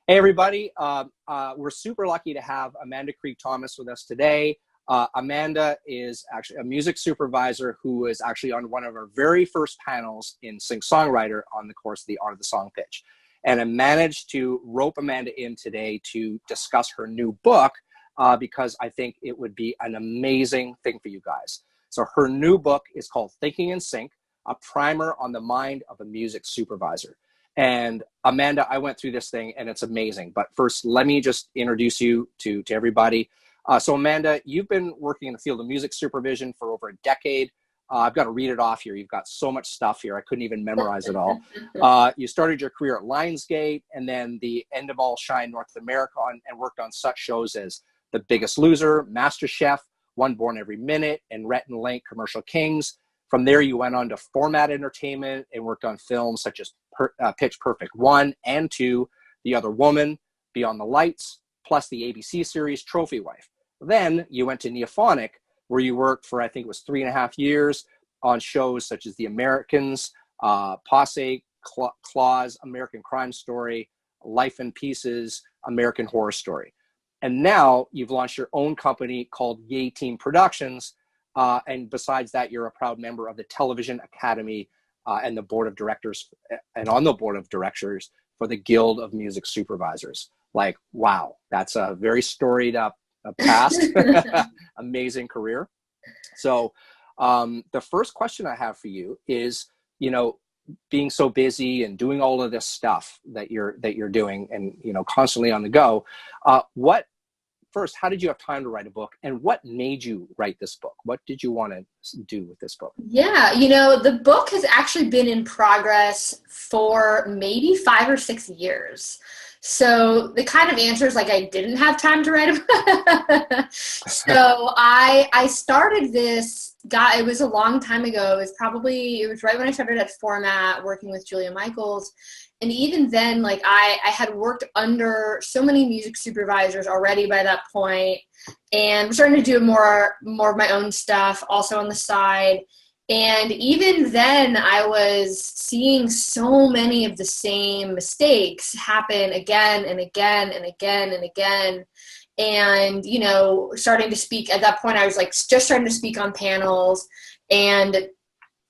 Hey, everybody. We're super lucky to have Amanda Krieg Thomas with us today. Amanda is actually a music supervisor who was actually on one of our very first panels in Sing-Songwriter on the course of the Art of the Song Pitch. And I managed to rope Amanda in today to discuss her new book because I think it would be an amazing thing for you guys. So her new book is called Thinking in Sync, a primer on the mind of a music supervisor. And Amanda, I went through this thing and it's amazing. But first, let me just introduce you to everybody. So Amanda, you've been working in the field of music supervision for over a decade. I've got to read it off here. You've got so much stuff here. I couldn't even memorize it all. You started your career at Lionsgate and then the End of All Shine North America and worked on such shows as The Biggest Loser, MasterChef, One Born Every Minute, and Rhett and Link Commercial Kings. From there, you went on to Format Entertainment and worked on films such as Pitch Perfect 1 and 2, The Other Woman, Beyond the Lights, plus the ABC series Trophy Wife. Then you went to Neophonic, where you worked for, I think it was 3.5 years on shows such as The Americans, Posse, Claws, American Crime Story, Life in Pieces, American Horror Story. And now you've launched your own company called Yay Team Productions. And besides that, you're a proud member of the Television Academy and the board of directors, and on the board of directors for the Guild of Music Supervisors. Like, wow, that's a very storied past, amazing career. So the first question I have for you is, being so busy and doing all of this stuff that you're doing and, constantly on the go, First, how did you have time to write a book, and what made you write this book? What did you want to do with this book? Yeah, the book has actually been in progress for maybe 5 or 6 years. So the kind of answer is like I didn't have time to write a book. So I started this, it was a long time ago. It was right when I started at Format working with Julia Michaels. And even then, I had worked under so many music supervisors already by that point, and was starting to do more of my own stuff also on the side. And even then, I was seeing so many of the same mistakes happen again and again and again and again. And, starting to speak at that point, I was just starting to speak on panels, and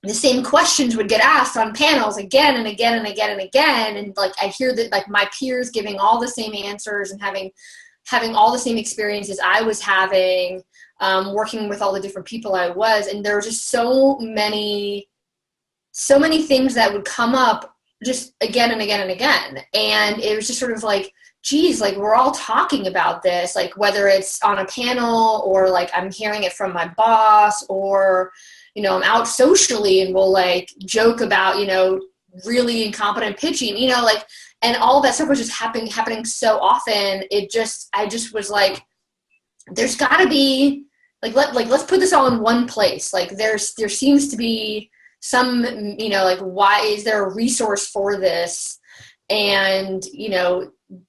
the same questions would get asked on panels again and again and again and again. And I hear that my peers giving all the same answers and having all the same experiences I was having, working with all the different people I was. And there were just so many things that would come up just again and again and again. And it was just sort of geez, we're all talking about this, whether it's on a panel or I'm hearing it from my boss, or I'm out socially and we'll joke about, really incompetent pitching, and all that stuff was just happening so often. I just was there's gotta be let's put this all in one place. There seems to be some, why is there a resource for this? And,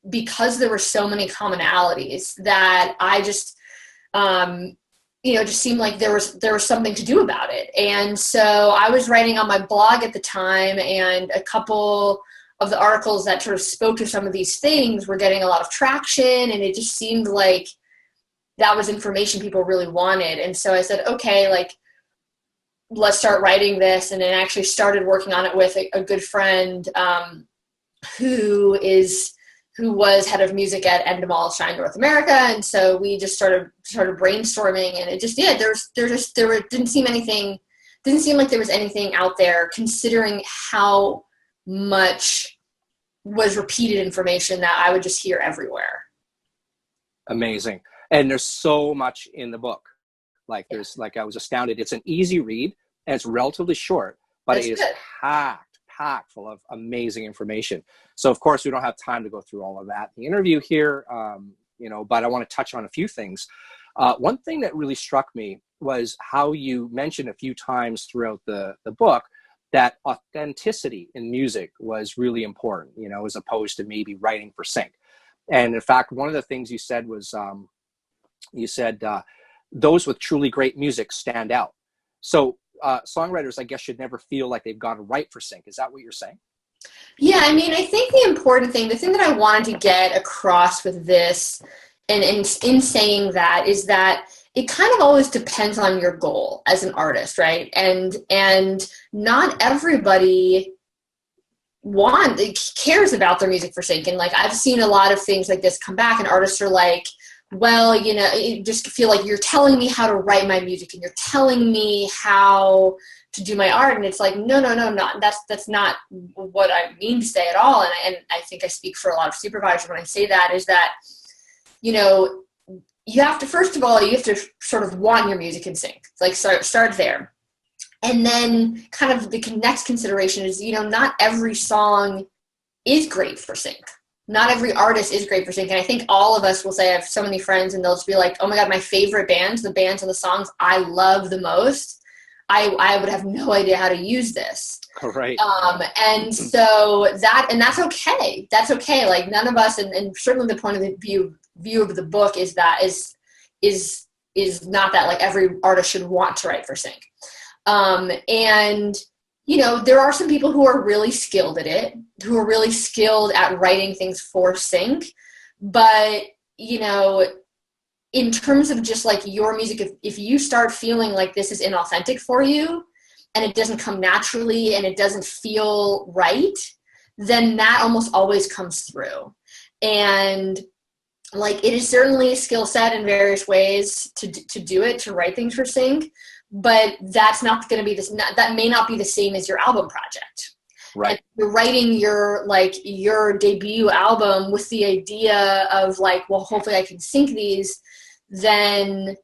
because there were so many commonalities that I just, it just seemed like there was something to do about it. And so I was writing on my blog at the time, and a couple of the articles that sort of spoke to some of these things were getting a lot of traction, and it just seemed like that was information people really wanted. And so I said, okay, let's start writing this. And then actually started working on it with a good friend who was head of music at End of All Shine North America. And so we just started brainstorming, and it just, didn't seem like there was anything out there, considering how much was repeated information that I would just hear everywhere. Amazing. And there's so much in the book. I was astounded. It's an easy read and it's relatively short, but it is packed full of amazing information. So of course we don't have time to go through all of that in the interview here, but I want to touch on a few things. One thing that really struck me was how you mentioned a few times throughout the book that authenticity in music was really important, as opposed to maybe writing for sync. And in fact, one of the things you said was, those with truly great music stand out. So songwriters, I guess, should never feel like they've got to write for sync. Is that what you're saying? Yeah, I mean, I think the thing that I wanted to get across with this and in saying that is that it kind of always depends on your goal as an artist, right? And not everybody cares about their music for sync. And like I've seen a lot of things like this come back and artists are like, well, you just feel like you're telling me how to write my music and you're telling me how to do my art. And it's like, no, not that's not what I mean to say at all. And I think I speak for a lot of supervisors when I say that, is that, you have to, first of all, you have to sort of want your music in sync. It's like start there. And then kind of the next consideration is, not every song is great for sync. Not every artist is great for sync. And I think all of us will say, I have so many friends and they'll just be like, oh my God, my favorite bands, the bands and the songs I love the most, I would have no idea how to use this. Right. And so that's okay. That's okay. Like none of us, and certainly the point of the view of the book is not that like every artist should want to write for sync. And there are some people who are really skilled at it, who are really skilled at writing things for sync. But, in terms of just like your music, if you start feeling like this is inauthentic for you and it doesn't come naturally and it doesn't feel right, then that almost always comes through. And like, it is certainly a skill set in various ways to do it, to write things for sync. But that's not going to be that may not be the same as your album project. Right. And you're writing your debut album with the idea of like, well, hopefully I can sync these. Then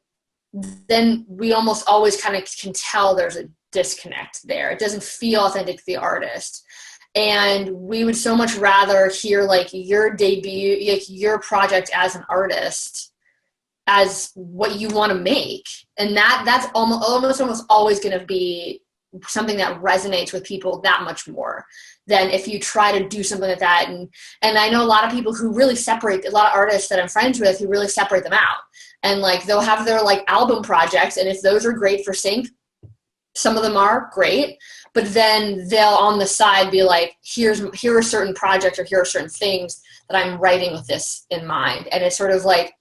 we almost always kind of can tell there's a disconnect there. It doesn't feel authentic to the artist. And we would so much rather hear like your debut, like your project as an artist, as what you want to make. And that's almost always going to be something that resonates with people that much more than if you try to do something like that. And I know a lot of people who really separate, a lot of artists that I'm friends with who really separate them out. And like, they'll have their like album projects. And if those are great for sync, some of them are great, but then they'll on the side be like, here are certain projects or here are certain things that I'm writing with this in mind. And it's sort of like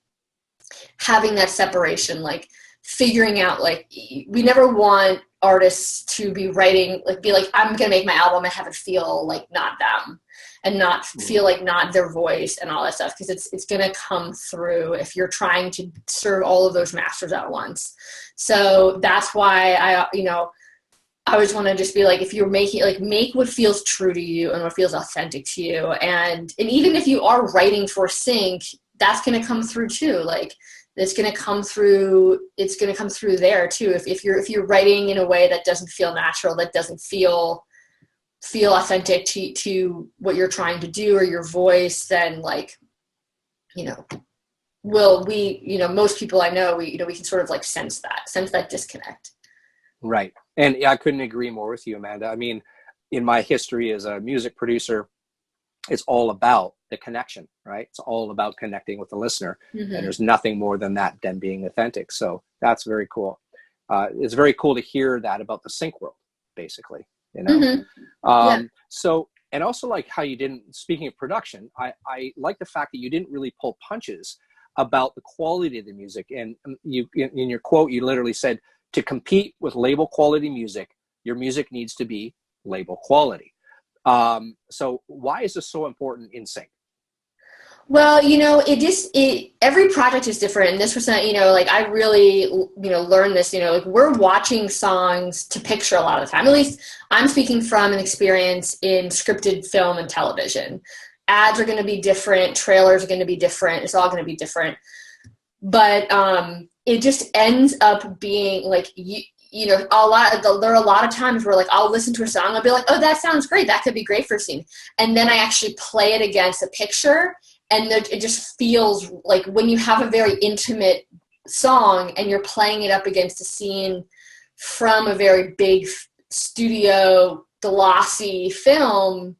having that separation, like figuring out, like, we never want artists to be writing, like be like, I'm going to make my album and have it feel like not them and not feel like not their voice and all that stuff. Cause it's going to come through if you're trying to serve all of those masters at once. So that's why I always want to just be like, if you're making, like, make what feels true to you and what feels authentic to you. And even if you are writing for sync, that's going to come through too. Like, it's going to come through there too. If you're writing in a way that doesn't feel natural, that doesn't feel authentic to what you're trying to do or your voice, then like, most people I know, we can sort of like sense that disconnect. Right. And I couldn't agree more with you, Amanda. I mean, in my history as a music producer, it's all about the connection, right? It's all about connecting with the listener. Mm-hmm. And there's nothing more than that, than being authentic. So that's very cool. It's very cool to hear that about the sync world, basically, Mm-hmm. Yeah. So, and also like how you didn't, speaking of production, I like the fact that you didn't really pull punches about the quality of the music. And you, in your quote, you literally said, to compete with label quality music, your music needs to be label quality. So why is this so important in sync? Well, every project is different. And this was, like, I really, learned this, like, we're watching songs to picture a lot of the time. At least I'm speaking from an experience in scripted film and television. Ads are going to be different. Trailers are going to be different. It's all going to be different. But it just ends up being like, there are a lot of times where like I'll listen to a song, I'll be like, oh, that sounds great. That could be great for a scene. And then I actually play it against a picture. And it just feels like when you have a very intimate song and you're playing it up against a scene from a very big studio glossy film,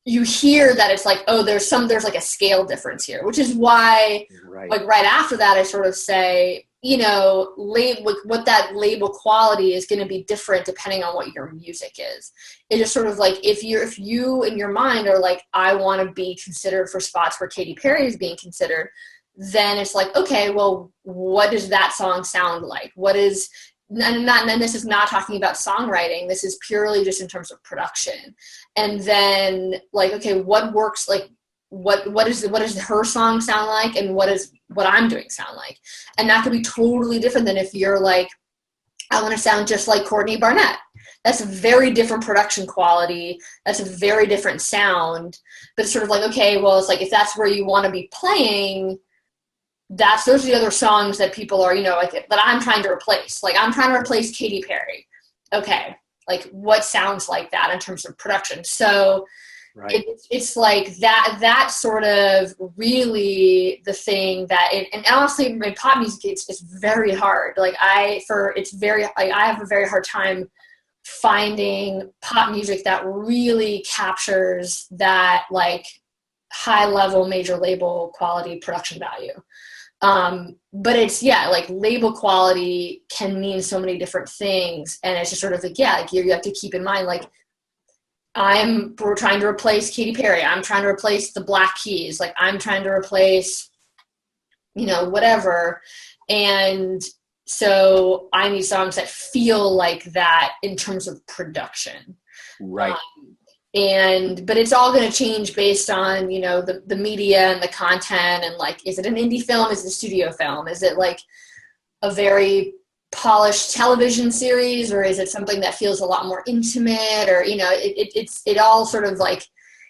you hear that it's like, oh, there's like a scale difference here, which is why, right. Like right after that, I sort of say, you know, what that label quality is going to be different depending on what your music is. It's just sort of like, if you in your mind are like, I want to be considered for spots where Katy Perry is being considered, then it's like, okay, well, what does that song sound like? And this is not talking about songwriting. This is purely just in terms of production. And then like, okay, what works? Like, what does her song sound like, and what I'm doing sound like? And that could be totally different than if you're like, I want to sound just like Courtney Barnett. That's a very different production quality. That's a very different sound. But it's sort of like, okay, well, it's like, if that's where you want to be playing, those are the other songs that people are, you know, like, that I'm trying to replace. Like, I'm trying to replace Katy Perry. Okay, like, what sounds like that in terms of production? So right. It's like that sort of really the thing that, and honestly, in pop music, it's very hard. Like, I have a very hard time finding pop music that really captures that like high level major label quality production value. But it's, like, label quality can mean so many different things. And it's just sort of like, like you have to keep in mind, like, we're trying to replace Katy Perry. I'm trying to replace the Black Keys. Like, I'm trying to replace, you know, whatever. And so I need songs that feel like that in terms of production. Right. But it's all going to change based on, you know, the media and the content, and like, is it an indie film? Is it a studio film? Is it like a very polished television series, or is it something that feels a lot more intimate? Or, you know, it all sort of like,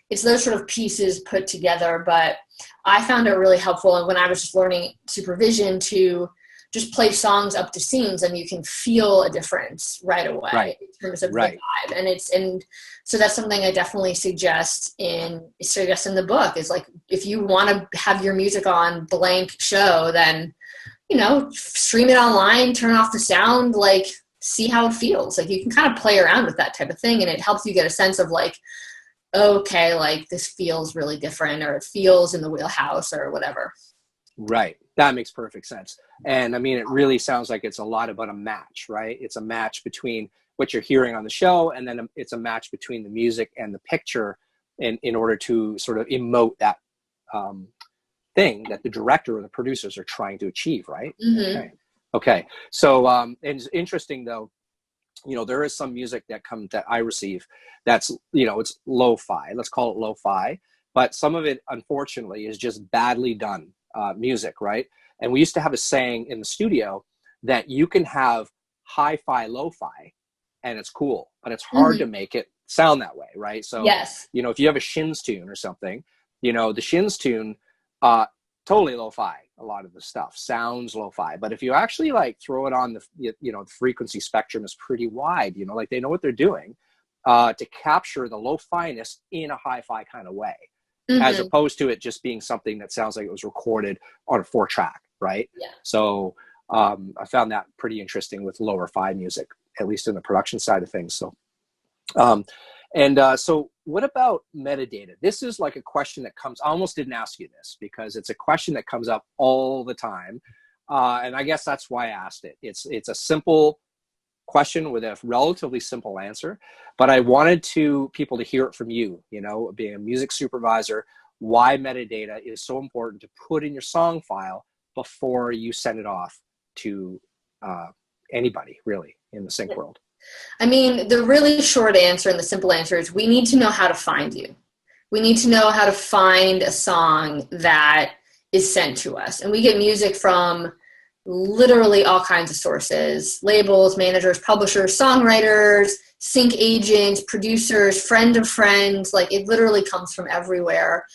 it's those sort of pieces put together. But I found it really helpful when I was just learning supervision to just play songs up to scenes, and you can feel a difference right away in terms of the vibe. And so that's something I definitely suggest in the book, is like, if you want to have your music on blank show, then, you know, stream it online, turn off the sound, like, see how it feels. Like, you can kind of play around with that type of thing, and it helps you get a sense of like, okay, like, this feels really different, or it feels in the wheelhouse, or whatever. Right. That makes perfect sense. And I mean, it really sounds like it's a lot about a match, right? It's a match between what you're hearing on the show, and then it's a match between the music and the picture in order to sort of emote that thing that the director or the producers are trying to achieve, right? Mm-hmm. Okay. So and it's interesting though, you know, there is some music that I receive that's, you know, it's lo-fi. Let's call it lo-fi. But some of it, unfortunately, is just badly done music, right? And we used to have a saying in the studio that you can have hi-fi, lo-fi, and it's cool, but it's hard to make it sound that way, right? So, you know, if you have a Shins tune or something, you know, the Shins tune, totally lo-fi. A lot of the stuff sounds lo-fi, but if you actually like throw it on the frequency spectrum is pretty wide, you know, like they know what they're doing to capture the lo-fi-ness in a hi-fi kind of way, as opposed to it just being something that sounds like it was recorded on a 4-track, right? Yeah. So I found that pretty interesting with lower fi music, at least in the production side of things. So, so what about metadata? This is like a question that comes, I almost didn't ask you this because it's a question that comes up all the time. And I guess that's why I asked it. It's a simple question with a relatively simple answer, but I wanted people to hear it from you, you know, being a music supervisor, why metadata is so important to put in your song file before you send it off to anybody really in the sync world. I mean, the really short answer and the simple answer is we need to know how to find you. We need to know how to find a song that is sent to us. And we get music from literally all kinds of sources: labels, managers, publishers, songwriters, sync agents, producers, friend of friends. Like, it literally comes from everywhere.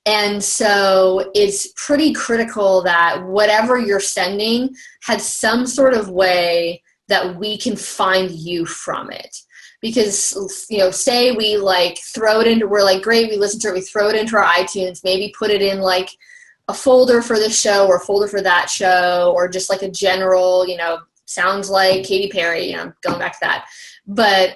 And so it's pretty critical that whatever you're sending has some sort of way that we can find you from it. Because, you know, say we like throw it into, we're like, great, we listen to it, we throw it into our iTunes, maybe put it in like a folder for this show or a folder for that show, or just like a general, you know, sounds like Katy Perry, you know, going back to that. But,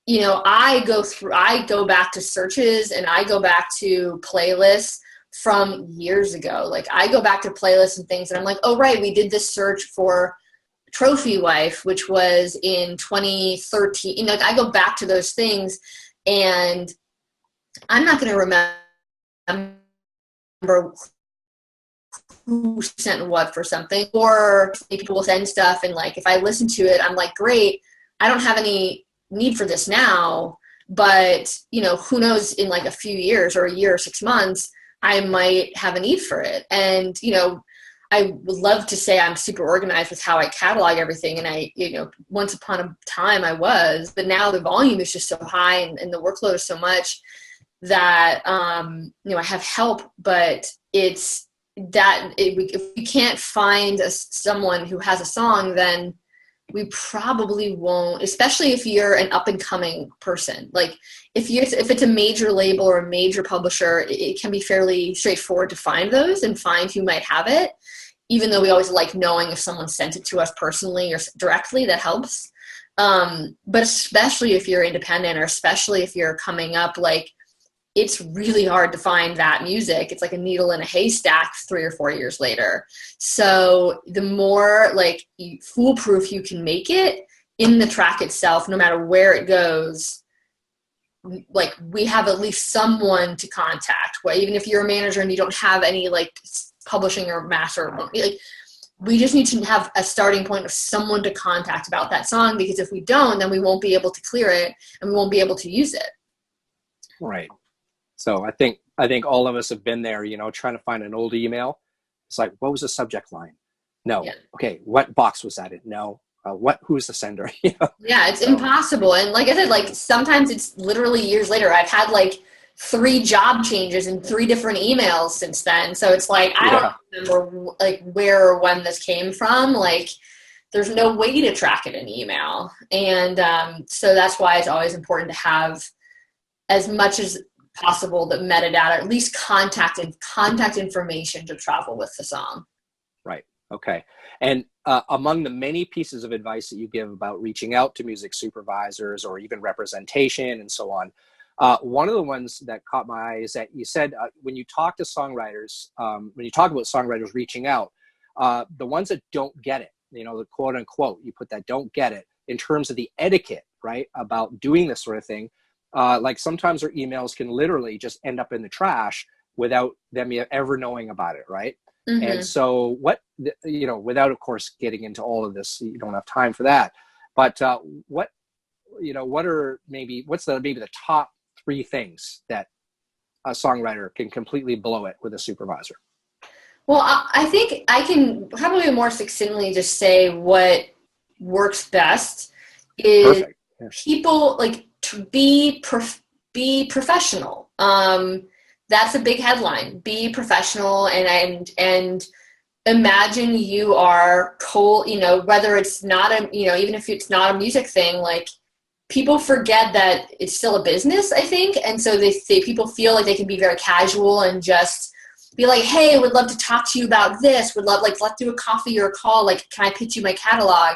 you know, I go back to searches and I go back to playlists from years ago. Like I go back to playlists and things and I'm like, oh, right, we did this search for Trophy Wife, which was in 2013. You know, I go back to those things and I'm not going to remember who sent what for something, or people will send stuff and like if I listen to it I'm like, great, I don't have any need for this now, but you know, who knows, in like a few years or a year or 6 months I might have a need for it. And you know, I would love to say I'm super organized with how I catalog everything, and I, you know, once upon a time I was, but now the volume is just so high and the workload is so much that you know, I have help, but it's that if we can't find someone who has a song, then we probably won't, especially if you're an up and coming person. Like if it's a major label or a major publisher, it can be fairly straightforward to find those and find who might have it, even though we always like knowing if someone sent it to us personally or directly. That helps. But especially if you're independent, or especially if you're coming up, like it's really hard to find that music. It's like a needle in a haystack 3 or 4 years later. So the more like foolproof you can make it in the track itself, no matter where it goes, like we have at least someone to contact. Well, even if you're a manager and you don't have any like publishing or master, like we just need to have a starting point of someone to contact about that song, because if we don't, then we won't be able to clear it and we won't be able to use it. Right. So I think all of us have been there, you know, trying to find an old email. It's like, what was the subject line? No. Yeah. Okay. What box was that in? No. Who's the sender? You know? Yeah, it's impossible. And like I said, like sometimes it's literally years later. I've had like 3 job changes and 3 different emails since then. So it's like, I don't remember like where or when this came from. Like there's no way to track it in email. And so that's why it's always important to have as much as possible the metadata, at least contact information to travel with the song. Right. Okay. And among the many pieces of advice that you give about reaching out to music supervisors or even representation and so on, one of the ones that caught my eye is that you said when you talk to songwriters, when you talk about songwriters reaching out, the ones that don't get it, you know, the quote unquote, you put that don't get it in terms of the etiquette, right, about doing this sort of thing. Like sometimes their emails can literally just end up in the trash without them ever knowing about it, right? Mm-hmm. And so you know, without of course getting into all of this, you don't have time for that. But what's maybe the top 3 things that a songwriter can completely blow it with a supervisor? Well, I think I can probably more succinctly just say what works best is people like to be professional. That's a big headline. Be professional and imagine you are cold, you know, whether it's not a, you know, even if it's not a music thing, like people forget that it's still a business, I think. And so people feel like they can be very casual and just be like, hey, would love to talk to you about this. Would love, like, let's do a coffee or a call. Like, can I pitch you my catalog?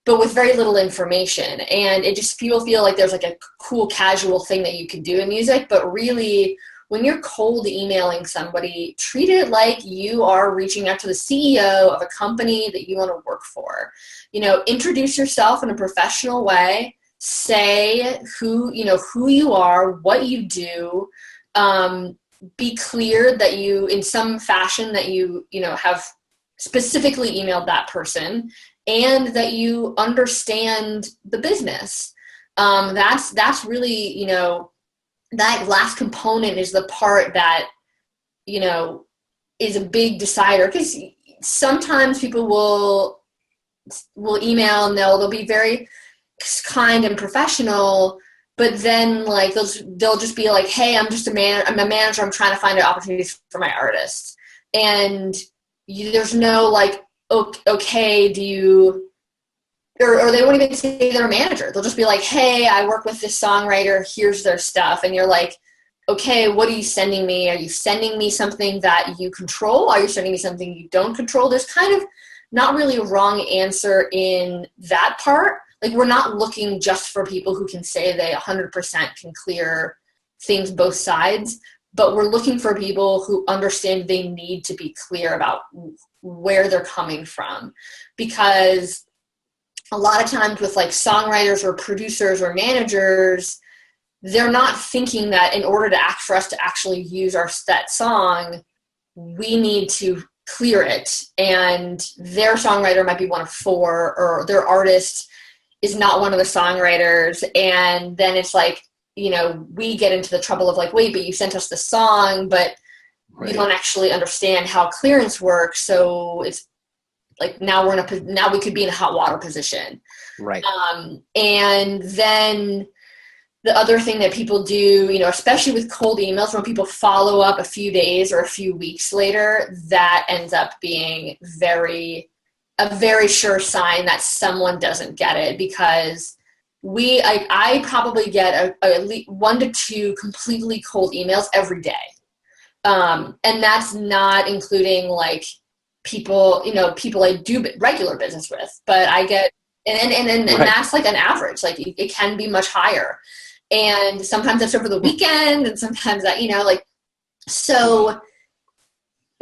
But with very little information. And it just, people feel like there's like a cool casual thing that you can do in music. But really, when you're cold emailing somebody, treat it like you are reaching out to the CEO of a company that you want to work for. You know, introduce yourself in a professional way. Say who you are, what you do. Be clear that you, in some fashion, that you have specifically emailed that person, and that you understand the business. That's really, you know, that last component is the part that, you know, is a big decider, because sometimes people will email and they'll be very kind and professional, but then like they'll just be like, hey, I'm a manager, I'm trying to find opportunities for my artists. And there's no like, okay, do you, or they won't even say they're a manager. They'll just be like, hey, I work with this songwriter, here's their stuff. And you're like, okay, what are you sending me? Are you sending me something that you control? Are you sending me something you don't control? There's kind of not really a wrong answer in that part. Like, we're not looking just for people who can say they 100% can clear things both sides. but we're looking for people who understand they need to be clear about where they're coming from, because a lot of times with like songwriters or producers or managers, they're not thinking that in order for us to actually use that song, we need to clear it, and their songwriter might be one of four, or their artist is not one of the songwriters, and then it's like, we get into the trouble of like, wait, but you sent us the song, but we don't actually understand how clearance works, so it's like now we could be in a hot water position. Right. And then the other thing that people do, especially with cold emails, when people follow up a few days or a few weeks later, that ends up being a very sure sign that someone doesn't get it, because I probably get at least 1 to 2 completely cold emails every day. And that's not including like people I do regular business with, but I get, and that's like an average, like it can be much higher. And sometimes that's over the weekend, and sometimes that, so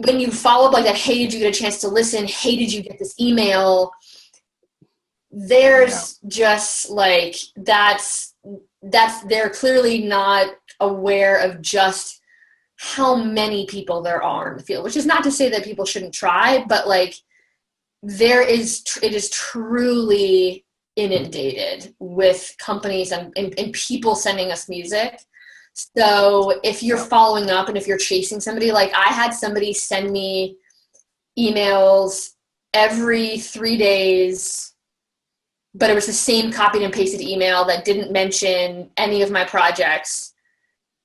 when you follow up like that, hey, did you get a chance to listen? Hey, did you get this email? There's just like, they're clearly not aware of just how many people there are in the field, which is not to say that people shouldn't try, but like it is truly inundated with companies and people sending us music. So if you're following up and if you're chasing somebody, like I had somebody send me emails every 3 days, but it was the same copied and pasted email that didn't mention any of my projects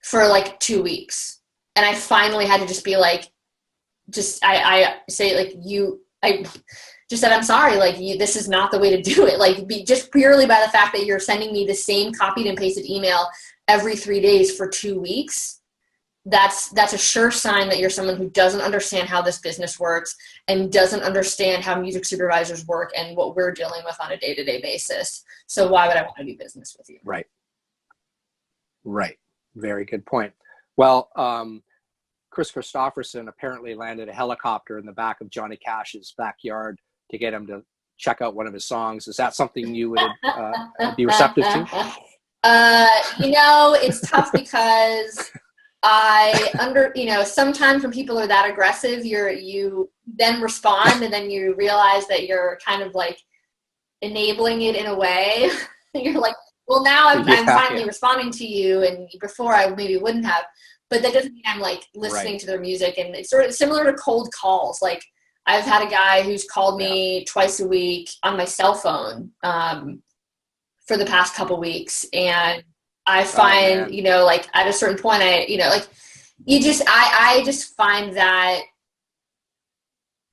for like 2 weeks. And I finally had to just be like, I say like, I just said, I'm sorry, like this is not the way to do it. Like just purely by the fact that you're sending me the same copied and pasted email every 3 days for 2 weeks, that's a sure sign that you're someone who doesn't understand how this business works and doesn't understand how music supervisors work and what we're dealing with on a day-to-day basis. So why would I want to do business with you? Right. Very good point. Well, Chris Christopherson apparently landed a helicopter in the back of Johnny Cash's backyard to get him to check out one of his songs. Is that something you would be receptive to? It's tough because sometimes when people are that aggressive, you then respond and then you realize that you're kind of like enabling it in a way. You're like, well, now I'm finally responding to you, and before I maybe wouldn't have. But that doesn't mean I'm like listening to their music. And it's sort of similar to cold calls. Like I've had a guy who's called me twice a week on my cell phone for the past couple weeks. And I find, like at a certain point, I just find that,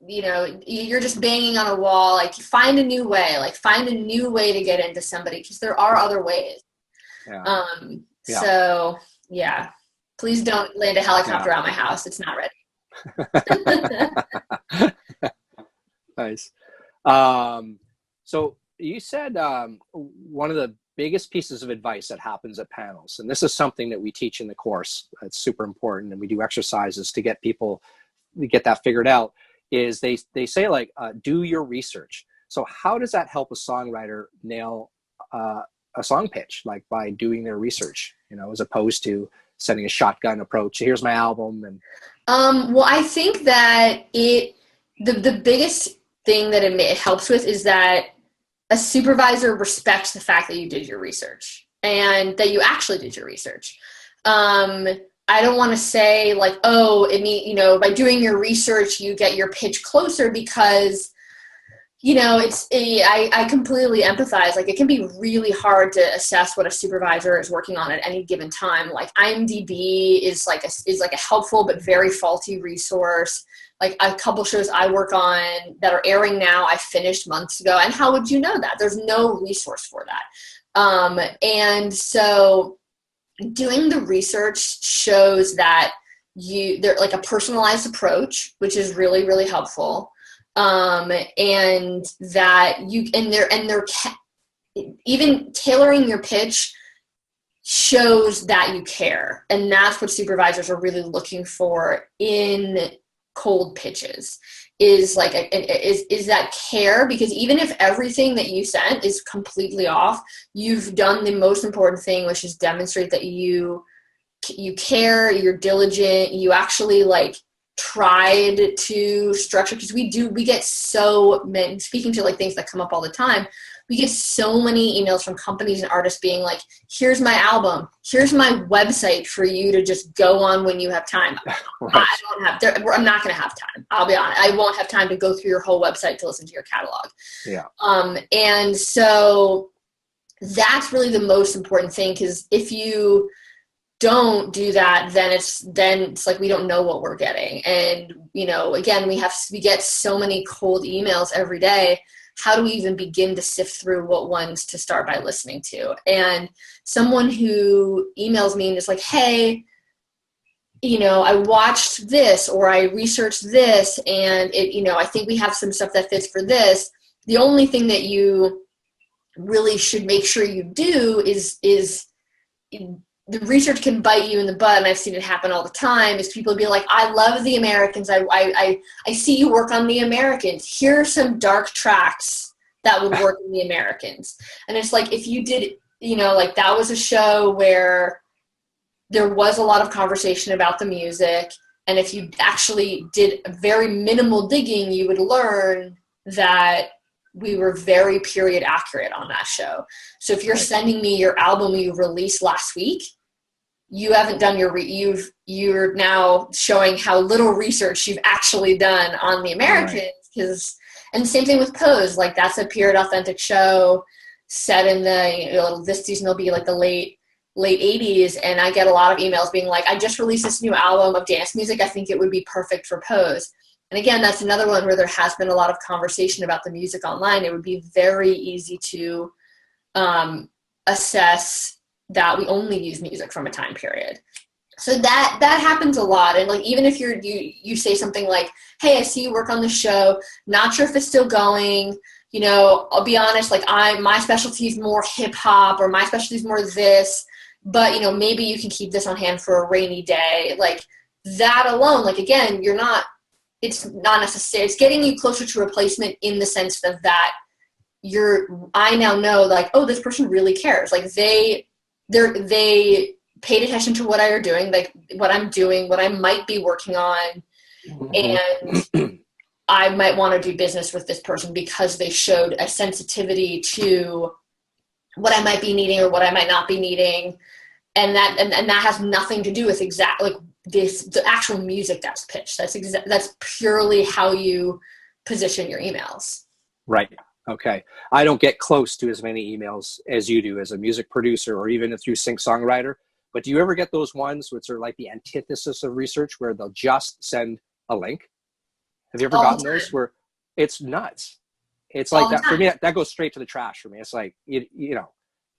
you're just banging on a wall. Like find a new way to get into somebody, because there are other ways. So yeah. Please don't land a helicopter on my house. It's not ready. Nice. So you said one of the biggest pieces of advice that happens at panels, and this is something that we teach in the course, it's super important, and we do exercises to get people to get that figured out, is they say like, do your research. So how does that help a songwriter nail a song pitch, like by doing their research, as opposed to sending a shotgun approach? Here's my album. And well, I think that the biggest thing that it helps with is that a supervisor respects the fact that you did your research and that you actually did your research. I don't want to say like, by doing your research you get your pitch closer, because I completely empathize. Like it can be really hard to assess what a supervisor is working on at any given time. Like IMDb is like a helpful but very faulty resource. Like a couple shows I work on that are airing now, I finished months ago. And how would you know that? There's no resource for that. And so doing the research shows that they're like a personalized approach, which is really, really helpful. And that they're even tailoring your pitch shows that you care. And that's what supervisors are really looking for in cold pitches, is like is that care, because even if everything that you sent is completely off, you've done the most important thing, which is demonstrate that you care, you're diligent, you actually like tried to structure, because we get so many, speaking to like things that come up all the time, we get so many emails from companies and artists being like, here's my album, here's my website for you to just go on when you have time. Right. I'm not going to have time. I'll be honest. I won't have time to go through your whole website to listen to your catalog. Yeah. And so that's really the most important thing, because if you don't do that, then it's like we don't know what we're getting. And, you know, again, we get so many cold emails every day. How do we even begin to sift through what ones to start by listening to? And someone who emails me and is like, hey, you know, I watched this, or I researched this, and it, you know, I think we have some stuff that fits for this. The only thing that you really should make sure you do is the research can bite you in the butt, and I've seen it happen all the time, is people be like, I love the Americans. I see you work on the Americans. Here are some dark tracks that would work in the Americans. And it's like, if you did, you know, like that was a show where there was a lot of conversation about the music, and if you actually did very minimal digging, you would learn that we were very period accurate on that show. So if you're sending me your album you released last week, you haven't done you're now showing how little research you've actually done on the Americans. And the same thing with Pose, like that's a period authentic show set in the, you know, this season will be like the late 80s, and I get a lot of emails being like, I just released this new album of dance music, I think it would be perfect for Pose. And again, that's another one where there has been a lot of conversation about the music online. It would be very easy to assess that we only use music from a time period. So that happens a lot. And like, even if you say something like, hey, I see you work on the show, not sure if it's still going, you know, I'll be honest, like my specialty is more hip hop, or my specialty is more this, but you know, maybe you can keep this on hand for a rainy day. Like that alone, like again, it's not necessary. It's getting you closer to replacement in the sense of that I now know like, oh, this person really cares. Like they paid attention to what I are doing, like what I'm doing, what I might be working on. And I might want to do business with this person because they showed a sensitivity to what I might be needing or what I might not be needing. And that has nothing to do with the actual music that's pitched. That's purely how you position your emails. Right. Okay. I don't get close to as many emails as you do as a music producer, or even through Sync-Songwriter. But do you ever get those ones which are like the antithesis of research, where they'll just send a link? Have you ever gotten those where it's nuts? It's like that for me. That goes straight to the trash for me. It's like, you know,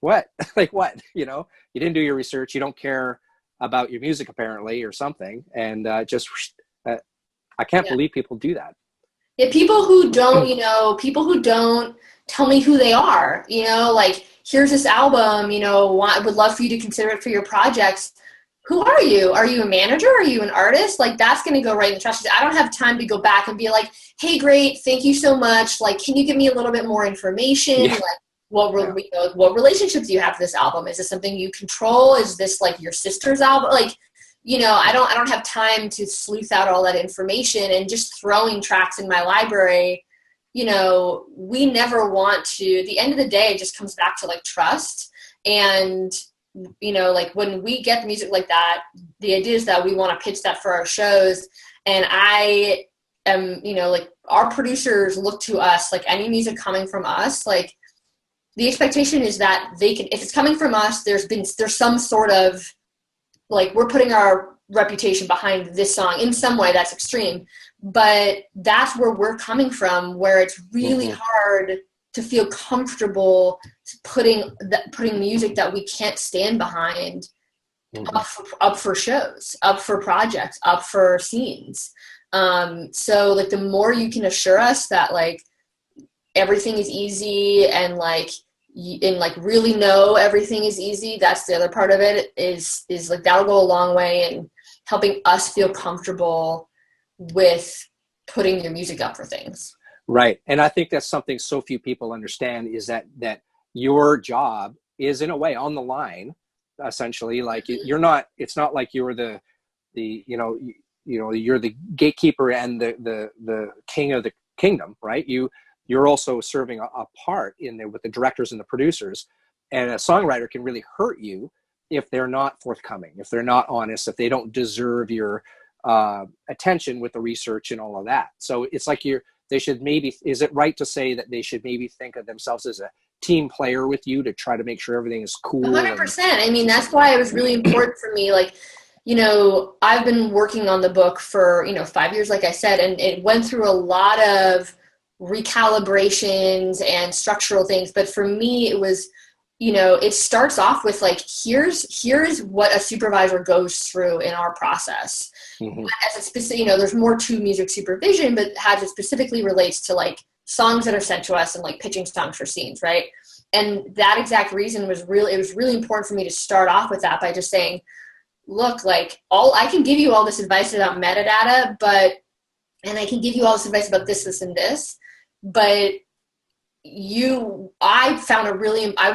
what? Like what? You know, you didn't do your research. You don't care about your music apparently, or something. And I can't believe people do that. Yeah, people who don't tell me who they are, you know, like, here's this album, you know, I would love for you to consider it for your projects. Who are you? Are you a manager? Are you an artist? Like, that's going to go right in the trash. I don't have time to go back and be like, hey, great, thank you so much. Like, can you give me a little bit more information? Yeah. Like, what relationships do you have to this album? Is this something you control? Is this like your sister's album? Like, you know, I don't have time to sleuth out all that information, and just throwing tracks in my library. You know, we never want to, at the end of the day, it just comes back to like trust. And, you know, like when we get music like that, the idea is that we want to pitch that for our shows. And I am, you know, like our producers look to us, like any music coming from us, like the expectation is that they can, if it's coming from us, there's some sort of, like, we're putting our reputation behind this song in some way that's extreme, but that's where we're coming from, where it's really hard to feel comfortable putting music that we can't stand behind up for shows, up for projects, up for scenes. So like the more you can assure us that like everything is easy and like and like really know everything is easy. That's the other part of it, is like that'll go a long way in helping us feel comfortable with putting your music up for things. Right. And I think that's something so few people understand, is that your job is in a way on the line, essentially. Like you're not, it's not like you're the you're the gatekeeper and the king of the kingdom, right? You're also serving a part in there with the directors and the producers. And a songwriter can really hurt you if they're not forthcoming, if they're not honest, if they don't deserve your attention with the research and all of that. So it's like they should maybe, is it right to say that they should maybe think of themselves as a team player with you to try to make sure everything is cool? 100%. I mean, that's why it was really important for me. Like, I've been working on the book for, 5 years, like I said, and it went through a lot of recalibrations and structural things. But for me, it was, it starts off with like, here's what a supervisor goes through in our process. Mm-hmm. As a specific, there's more to music supervision, but as it specifically relates to like songs that are sent to us and like pitching songs for scenes, right? And that exact reason it was really important for me to start off with that by just saying, look, like I can give you all this advice about metadata, and I can give you all this advice about this, and this, but I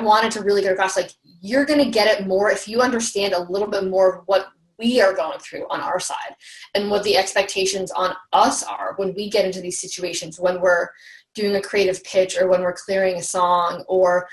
wanted to really get across, like, you're going to get it more if you understand a little bit more of what we are going through on our side and what the expectations on us are when we get into these situations, when we're doing a creative pitch or when we're clearing a song, or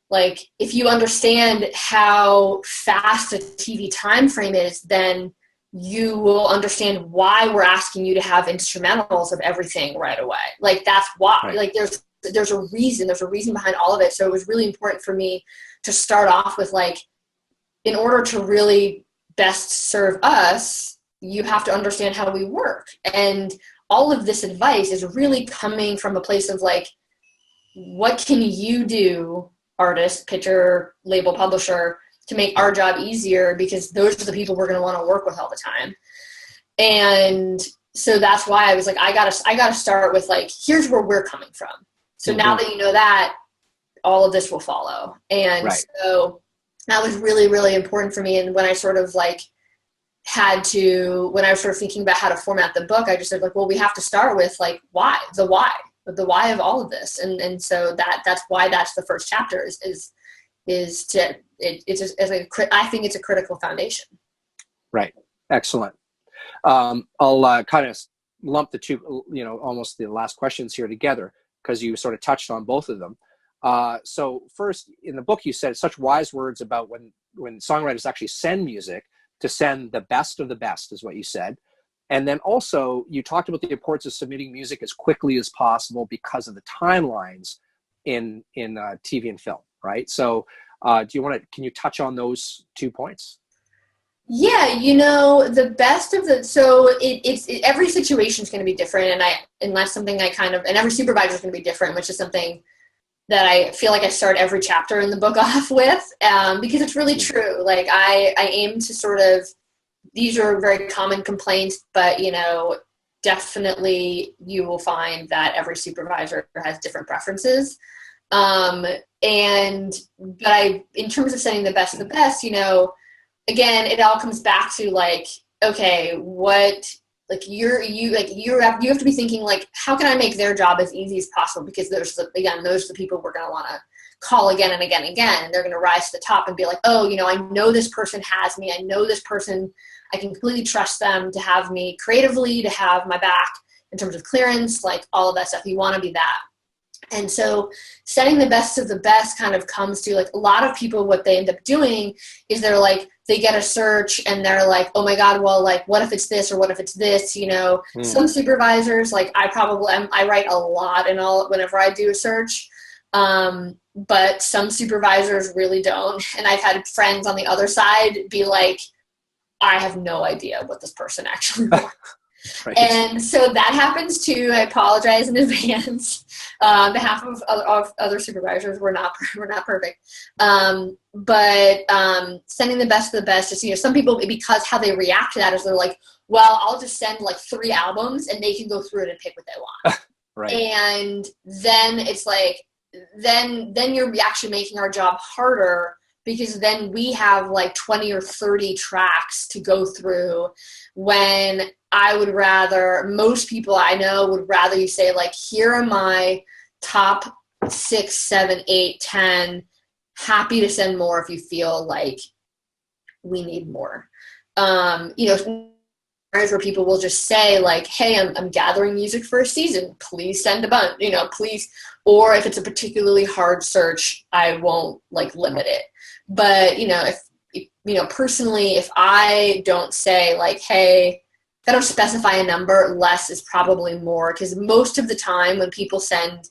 like, if you understand how fast a TV time frame is, then you will understand why we're asking you to have instrumentals of everything right away. Like, that's why, right. Like, there's a reason behind all of it. So it was really important for me to start off with, like, in order to really best serve us, you have to understand how we work. And all of this advice is really coming from a place of like, what can you do, artist, pitcher, label, publisher, to make our job easier, because those are the people we're going to want to work with all the time. And so that's why I was like, I gotta start with like, here's where we're coming from. So mm-hmm. Now that you know that, all of this will follow. And right. So that was really, really important for me. And when I sort of like when I was sort of thinking about how to format the book, I just said like, well, we have to start with like the why of all of this. And so that's why that's the first chapter I think it's a critical foundation. Right. Excellent. I'll kind of lump the two, almost the last questions here together, because you sort of touched on both of them. So first, in the book, you said such wise words about when songwriters actually send music, to send the best of the best, is what you said. And then also you talked about the importance of submitting music as quickly as possible because of the timelines in TV and film, right? So can you touch on those 2 points? Yeah, the best of so every situation is going to be different, and that's something and every supervisor is going to be different, which is something that I feel like I start every chapter in the book off with, because it's really true. Like I aim to sort of, these are very common complaints, but definitely you will find that every supervisor has different preferences. But in terms of setting the best of the best, again, it all comes back to like, okay, you have to be thinking like, how can I make their job as easy as possible? Because those are the people we're going to want to call again and again and again. And they're going to rise to the top and be like, oh, I know this person has me. I know this person, I can completely trust them to have me creatively, to have my back in terms of clearance, like all of that stuff. You want to be that. And so setting the best of the best kind of comes to like a lot of people, what they end up doing is they get a search and they're like, oh my God, well, like, what if it's this or what if it's this, Some supervisors, like I write a lot whenever I do a search. But some supervisors really don't. And I've had friends on the other side be like, I have no idea what this person actually wants. Right. And so that happens too. I apologize in advance. On behalf of other supervisors, we're not perfect. But sending the best of the best is, some people, because how they react to that is they're like, well, I'll just send like 3 albums and they can go through it and pick what they want. Right. And then it's like, then you're actually making our job harder, because then we have like 20 or 30 tracks to go through, when most people I know would rather you say, like, here are my top 6, 7, 8, 10, happy to send more if you feel like we need more. Where people will just say, like, hey, I'm gathering music for a season, please send a bunch, please. Or if it's a particularly hard search, I won't like limit it. But if personally, if I don't say, like, hey, if I don't specify a number, less is probably more, because most of the time when people send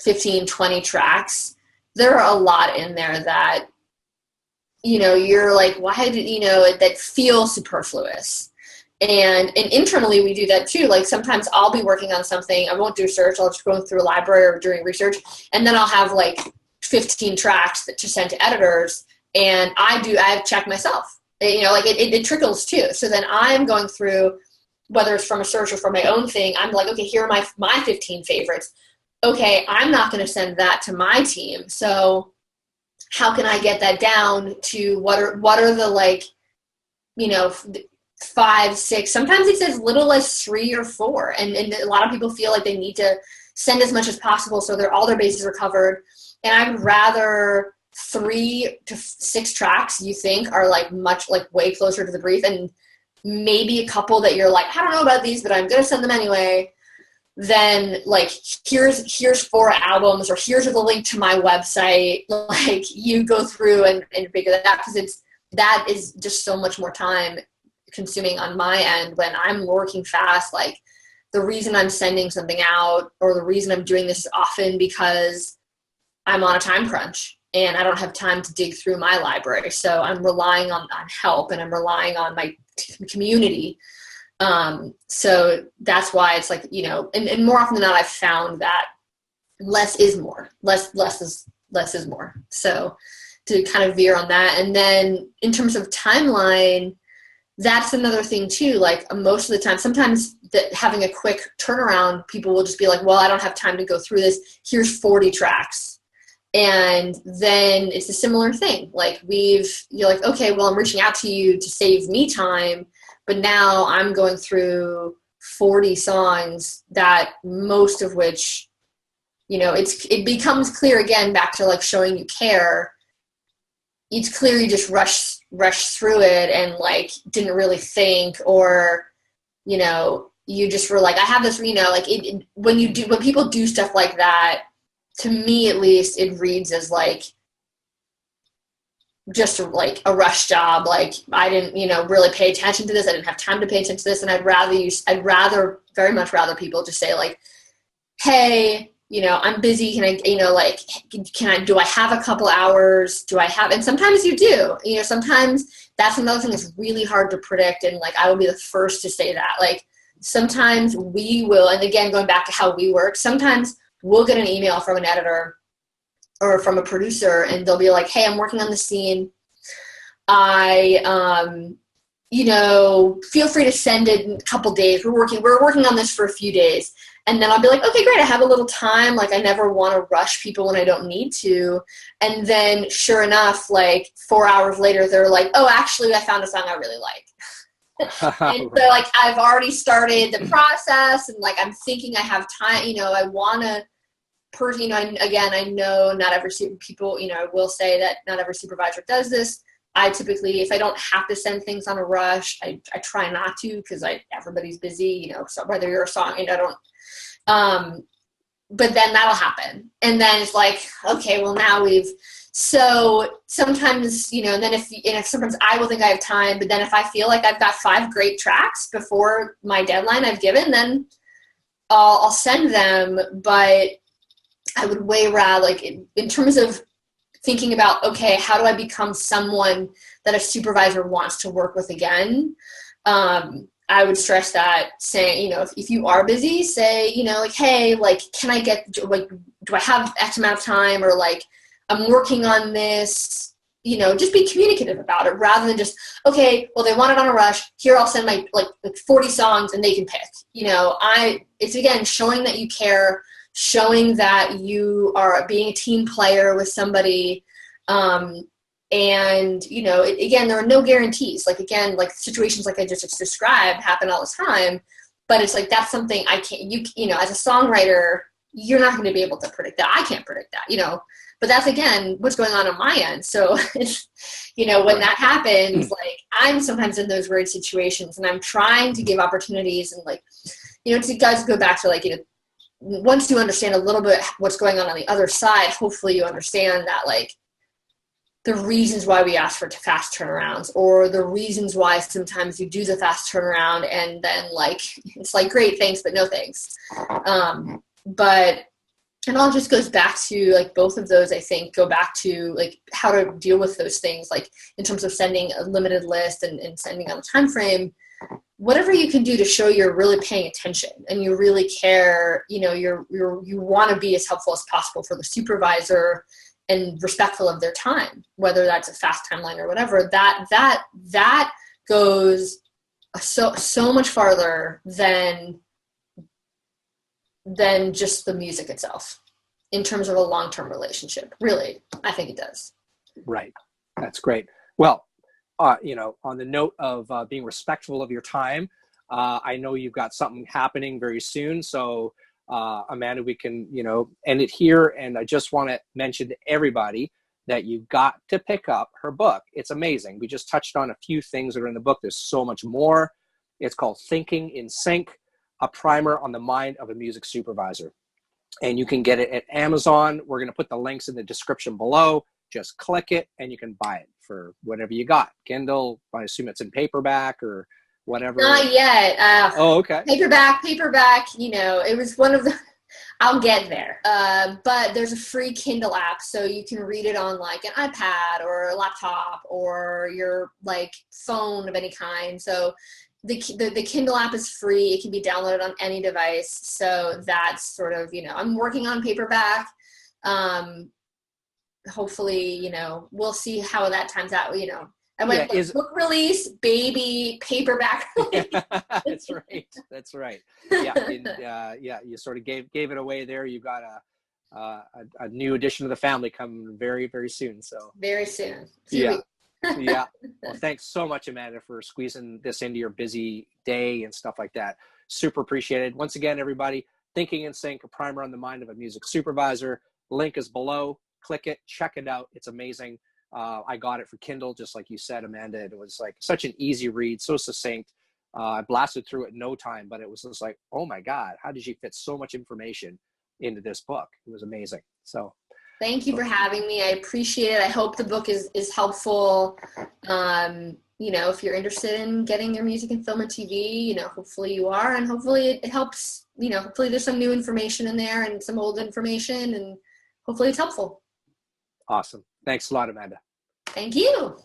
15, 20 tracks, there are a lot in there that you're like, why did that feel superfluous. And internally we do that too. Like, sometimes I'll be working on something, I won't do search, I'll just go through a library or doing research, and then I'll have like 15 tracks to send to editors, and I've checked myself. It trickles too. So then I'm going through, whether it's from a search or from my own thing, I'm like, okay, here are my 15 favorites. Okay, I'm not going to send that to my team. So how can I get that down to what are the, like, 5, 6, sometimes it's as little as 3 or 4. And a lot of people feel like they need to send as much as possible so all their bases are covered. And I would rather 3 to 6 tracks you think are like much, like, way closer to the brief, and maybe a couple that you're like, I don't know about these, but I'm going to send them anyway. Then, like, here's 4 albums, or here's the link to my website. Like, you go through and figure that out, because that is just so much more time consuming on my end when I'm working fast. Like, the reason I'm sending something out, or the reason I'm doing this, is often because I'm on a time crunch and I don't have time to dig through my library. So I'm relying on help, and I'm relying on my community. So that's why it's like, and more often than not, I've found that less is more. Less is more. So to kind of veer on that. And then in terms of timeline, that's another thing too. Like, most of the time, sometimes having a quick turnaround, people will just be like, well, I don't have time to go through this. Here's 40 tracks. And then it's a similar thing. Like, you're like, okay, well, I'm reaching out to you to save me time, but now I'm going through 40 songs, that most of which, it becomes clear again, back to like showing you care. It's clear you just rush through it and like didn't really think, or you just were like, I have this, when people do stuff like that, to me at least, it reads as like just like a rush job. Like, I didn't really pay attention to this, I didn't have time to pay attention to this. And I'd very much rather people just say, like, hey, I'm busy. Can I, do I have a couple hours? And sometimes you do, sometimes that's another thing that's really hard to predict. And like, I will be the first to say that, like, sometimes we will, and again, going back to how we work, sometimes we'll get an email from an editor or from a producer, and they'll be like, hey, I'm working on the scene. Feel free to send it in a couple days. We're working on this for a few days. And then I'll be like, okay, great, I have a little time. Like, I never want to rush people when I don't need to. And then sure enough, like 4 hours later, they're like, oh, actually, I found a song I really like. And so, like, I've already started the process, and like, I'm thinking I have time, I want to, I know not every people, I will say that not every supervisor does this. I typically, if I don't have to send things on a rush, I try not to, because everybody's busy, so whether you're a song, I don't, but then that'll happen. And then it's like, okay, well, now so sometimes, and then if sometimes I will think I have time, but then if I feel like I've got 5 great tracks before my deadline I've given, then I'll send them. But I would way rather, like, in terms of thinking about, okay, how do I become someone that a supervisor wants to work with again? I would stress that, saying, if you are busy, say, like, hey, like, can I do I have X amount of time, or like, I'm working on this, just be communicative about it, rather than just, okay, well, they want it on a rush, here, I'll send my like 40 songs and they can pick. It's again showing that you care, showing that you are being a team player with somebody. And, you know, again, there are no guarantees. Like, again, like situations like I just described happen all the time, but it's like, that's something I can't, you know, as a songwriter, you're not going to be able to predict that. I can't predict that, you know, but that's, again, what's going on my end. So, you know, when that happens, like, I'm sometimes in those weird situations, and I'm trying to give opportunities, and, like, you know, to guys go back to, like, you know, once you understand a little bit what's going on the other side, hopefully you understand that, like, the reasons why we ask for fast turnarounds, or the reasons why sometimes you do the fast turnaround and then, like, it's like, great, thanks, but no thanks. But it all just goes back to, like, both of those, I think, go back to, like, how to deal with those things, like, in terms of sending a limited list and sending on a time frame. Whatever you can do to show you're really paying attention and you really care, you know, you want to be as helpful as possible for the supervisor and respectful of their time, whether that's a fast timeline or whatever, that goes so much farther than just the music itself in terms of a long-term relationship. Really, I think it does. Right. That's great. Well, you know, on the note of being respectful of your time, I know you've got something happening very soon. So, Amanda, we can, you know, end it here. And I just want to mention to everybody that you've got to pick up her book. It's amazing. We just touched on a few things that are in the book. There's so much more. It's called Thinking in Sync, a primer on the mind of a music supervisor. And you can get it at Amazon. We're going to put the links in the description below. Just click it and you can buy it for whatever you got. Kindle, I assume it's in paperback or whatever. Not yet. Oh, okay. Paperback, you know, it was one of the, I'll get there. But there's a free Kindle app, so you can read it on, like, an iPad or a laptop or your, like, phone of any kind. So the Kindle app is free. It can be downloaded on any device. So that's sort of, you know, I'm working on paperback. Hopefully, you know, we'll see how that times out, you know. I went book release, baby, paperback release. That's right. Yeah, you sort of gave it away there. You got a new addition to the family coming very, very soon. So very soon. Yeah. Well, thanks so much, Amanda, for squeezing this into your busy day and stuff like that. Super appreciated. Once again, everybody, Thinking in Sync, a primer on the mind of a music supervisor. Link is below. Click it, check it out. It's amazing. I got it for Kindle, just like you said, Amanda. It was like such an easy read, so succinct. I blasted through it in no time, but it was just like, oh my God, how did she fit so much information into this book? It was amazing. So thank you for having me. I appreciate it. I hope the book is helpful. You know, if you're interested in getting your music in film and TV, you know, hopefully you are, and hopefully it helps, you know, hopefully there's some new information in there and some old information, and hopefully it's helpful. Awesome. Thanks a lot, Amanda. Thank you.